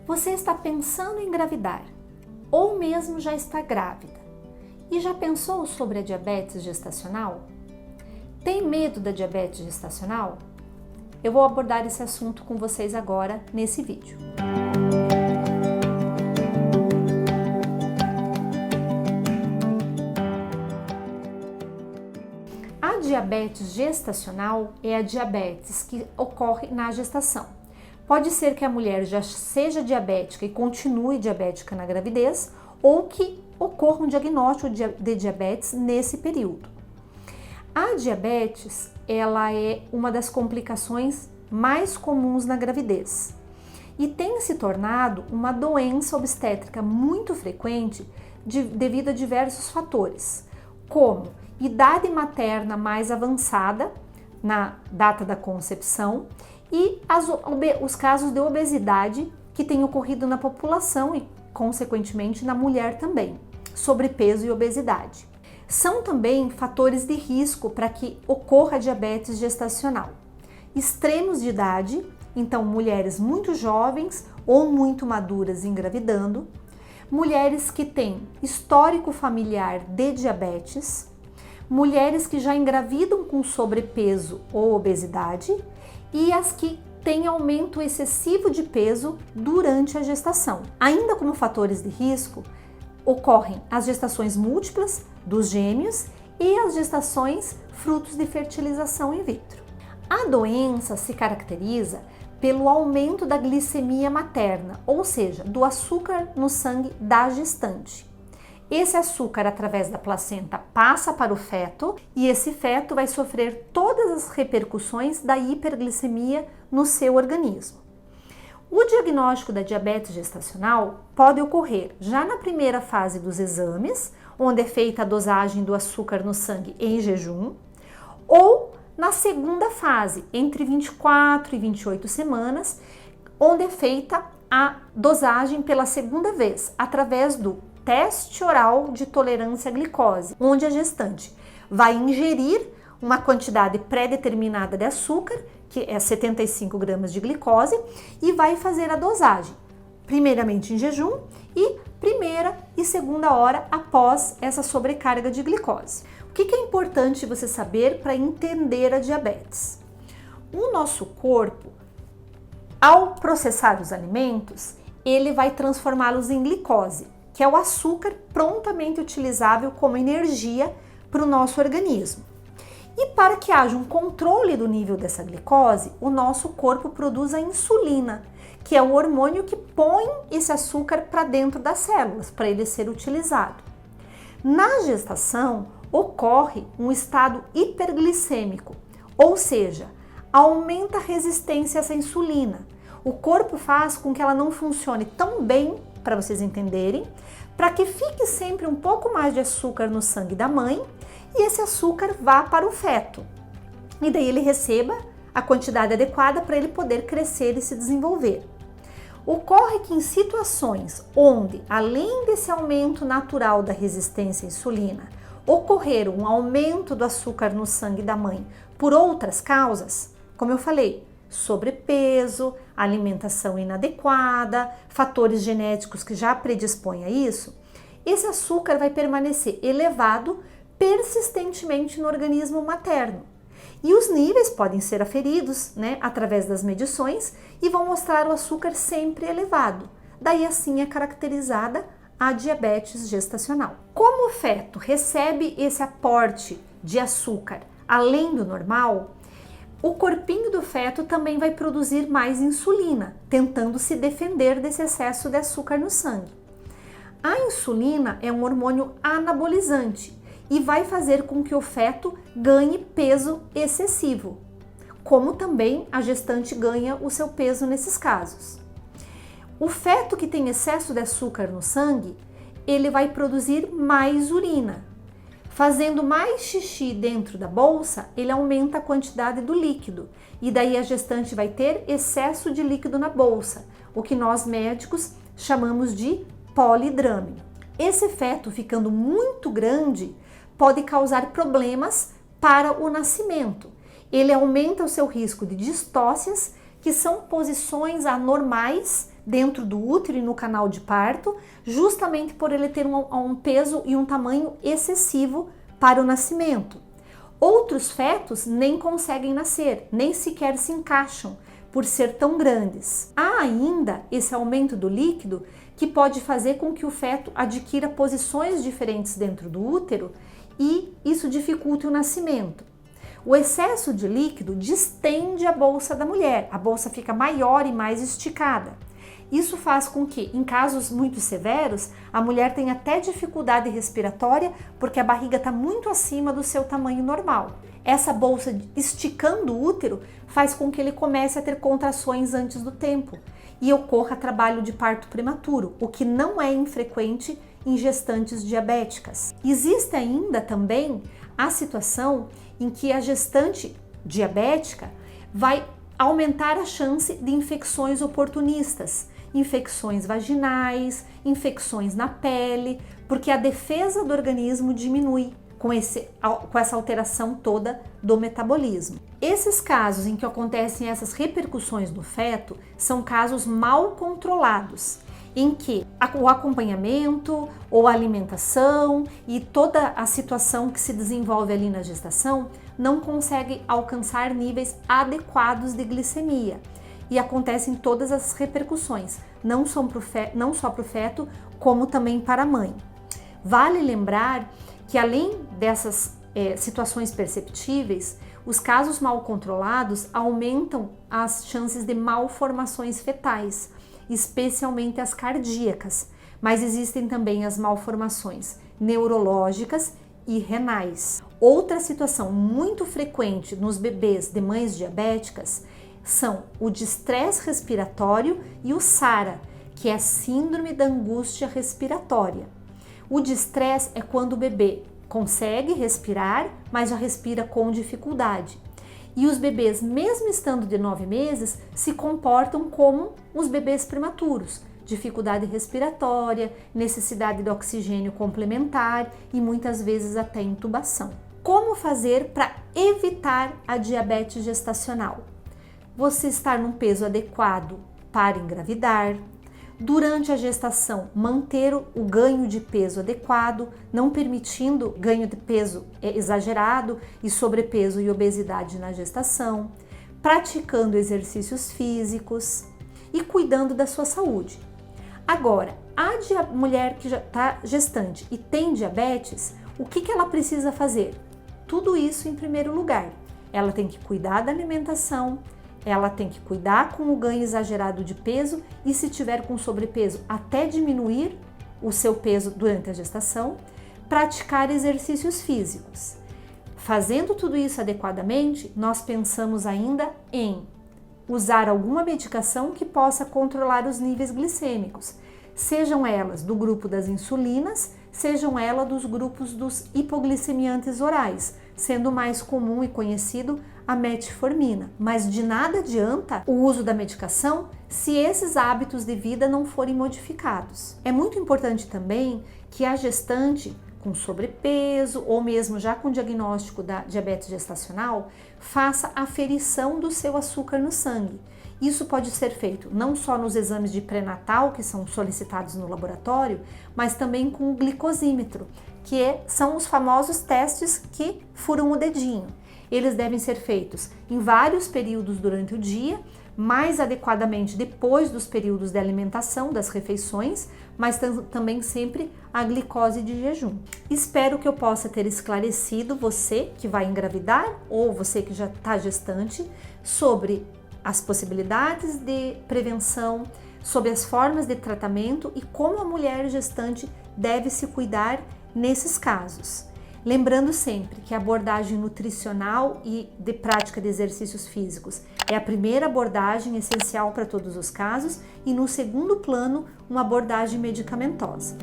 Você está pensando em engravidar ou mesmo já está grávida e já pensou sobre a diabetes gestacional? Tem medo da diabetes gestacional? Eu vou abordar esse assunto com vocês agora nesse vídeo. A diabetes gestacional é a diabetes que ocorre na gestação. Pode ser que a mulher já seja diabética e continue diabética na gravidez, ou que ocorra um diagnóstico de diabetes nesse período. A diabetes, ela é uma das complicações mais comuns na gravidez e tem se tornado uma doença obstétrica muito frequente devido a diversos fatores, como idade materna mais avançada na data da concepção e os casos de obesidade que têm ocorrido na população e, consequentemente, na mulher também, sobrepeso e obesidade. São também fatores de risco para que ocorra diabetes gestacional. Extremos de idade, então mulheres muito jovens ou muito maduras engravidando, mulheres que têm histórico familiar de diabetes, mulheres que já engravidam com sobrepeso ou obesidade e as que têm aumento excessivo de peso durante a gestação. Ainda como fatores de risco, ocorrem as gestações múltiplas dos gêmeos e as gestações frutos de fertilização in vitro. A doença se caracteriza pelo aumento da glicemia materna, ou seja, do açúcar no sangue da gestante. Esse açúcar, através da placenta, passa para o feto e esse feto vai sofrer todas as repercussões da hiperglicemia no seu organismo. O diagnóstico da diabetes gestacional pode ocorrer já na primeira fase dos exames, onde é feita a dosagem do açúcar no sangue em jejum, ou na segunda fase, entre 24 e 28 semanas, onde é feita a dosagem pela segunda vez, através do teste oral de tolerância à glicose, onde a gestante vai ingerir uma quantidade pré-determinada de açúcar, que é 75 gramas de glicose, e vai fazer a dosagem, primeiramente em jejum e primeira e segunda hora após essa sobrecarga de glicose. O que é importante você saber para entender a diabetes? O nosso corpo, ao processar os alimentos, ele vai transformá-los em glicose, que é o açúcar prontamente utilizável como energia para o nosso organismo. E para que haja um controle do nível dessa glicose, o nosso corpo produz a insulina, que é o hormônio que põe esse açúcar para dentro das células, para ele ser utilizado. Na gestação, ocorre um estado hiperglicêmico, ou seja, aumenta a resistência a essa insulina. O corpo faz com que ela não funcione tão bem, para vocês entenderem, para que fique sempre um pouco mais de açúcar no sangue da mãe e esse açúcar vá para o feto. E daí ele receba a quantidade adequada para ele poder crescer e se desenvolver. Ocorre que em situações onde, além desse aumento natural da resistência à insulina, ocorrer um aumento do açúcar no sangue da mãe por outras causas, como eu falei, sobrepeso, alimentação inadequada, fatores genéticos que já predispõem a isso, esse açúcar vai permanecer elevado persistentemente no organismo materno. E os níveis podem ser aferidos, através das medições e vão mostrar o açúcar sempre elevado. Daí assim é caracterizada a diabetes gestacional. Como o feto recebe esse aporte de açúcar além do normal, o corpinho do feto também vai produzir mais insulina, tentando se defender desse excesso de açúcar no sangue. A insulina é um hormônio anabolizante e vai fazer com que o feto ganhe peso excessivo, como também a gestante ganha o seu peso nesses casos. O feto que tem excesso de açúcar no sangue, ele vai produzir mais urina. Fazendo mais xixi dentro da bolsa, ele aumenta a quantidade do líquido e daí a gestante vai ter excesso de líquido na bolsa, o que nós médicos chamamos de polidrame. Esse feto ficando muito grande pode causar problemas para o nascimento. Ele aumenta o seu risco de distócias, que são posições anormais dentro do útero e no canal de parto, justamente por ele ter um peso e um tamanho excessivo para o nascimento. Outros fetos nem conseguem nascer, nem sequer se encaixam por ser tão grandes. Há ainda esse aumento do líquido que pode fazer com que o feto adquira posições diferentes dentro do útero e isso dificulte o nascimento. O excesso de líquido distende a bolsa da mulher, a bolsa fica maior e mais esticada. Isso faz com que, em casos muito severos, a mulher tenha até dificuldade respiratória porque a barriga está muito acima do seu tamanho normal. Essa bolsa esticando o útero faz com que ele comece a ter contrações antes do tempo e ocorra trabalho de parto prematuro, o que não é infrequente em gestantes diabéticas. Existe ainda também a situação em que a gestante diabética vai aumentar a chance de infecções oportunistas, infecções vaginais, infecções na pele, porque a defesa do organismo diminui com essa alteração toda do metabolismo. Esses casos em que acontecem essas repercussões no feto são casos mal controlados, em que o acompanhamento ou a alimentação e toda a situação que se desenvolve ali na gestação não consegue alcançar níveis adequados de glicemia. E acontecem todas as repercussões, não só para o feto, como também para a mãe. Vale lembrar que além dessas situações perceptíveis, os casos mal controlados aumentam as chances de malformações fetais, especialmente as cardíacas, mas existem também as malformações neurológicas e renais. Outra situação muito frequente nos bebês de mães diabéticas são o distresse respiratório e o SARA, que é a síndrome da angústia respiratória. O distresse é quando o bebê consegue respirar, mas já respira com dificuldade. E os bebês, mesmo estando de 9 meses, se comportam como os bebês prematuros. Dificuldade respiratória, necessidade de oxigênio complementar e muitas vezes até intubação. Como fazer para evitar a diabetes gestacional? Você estar num peso adequado para engravidar. Durante a gestação, manter o ganho de peso adequado, não permitindo ganho de peso exagerado e sobrepeso e obesidade na gestação. Praticando exercícios físicos e cuidando da sua saúde. Agora, a mulher que já está gestante e tem diabetes, o que ela precisa fazer? Tudo isso em primeiro lugar. Ela tem que cuidar da alimentação, ela tem que cuidar com o ganho exagerado de peso e, se tiver com sobrepeso, até diminuir o seu peso durante a gestação, praticar exercícios físicos. Fazendo tudo isso adequadamente, nós pensamos ainda em usar alguma medicação que possa controlar os níveis glicêmicos, sejam elas do grupo das insulinas, sejam elas dos grupos dos hipoglicemiantes orais, sendo mais comum e conhecido a metformina, mas de nada adianta o uso da medicação se esses hábitos de vida não forem modificados. É muito importante também que a gestante com sobrepeso ou mesmo já com diagnóstico da diabetes gestacional faça aferição do seu açúcar no sangue. Isso pode ser feito não só nos exames de pré-natal, que são solicitados no laboratório, mas também com o glicosímetro, que são os famosos testes que furam o dedinho. Eles devem ser feitos em vários períodos durante o dia, mais adequadamente depois dos períodos de alimentação, das refeições, mas também sempre a glicose de jejum. Espero que eu possa ter esclarecido você que vai engravidar ou você que já está gestante sobre as possibilidades de prevenção, sobre as formas de tratamento e como a mulher gestante deve se cuidar nesses casos. Lembrando sempre que a abordagem nutricional e de prática de exercícios físicos é a primeira abordagem essencial para todos os casos e no segundo plano, uma abordagem medicamentosa.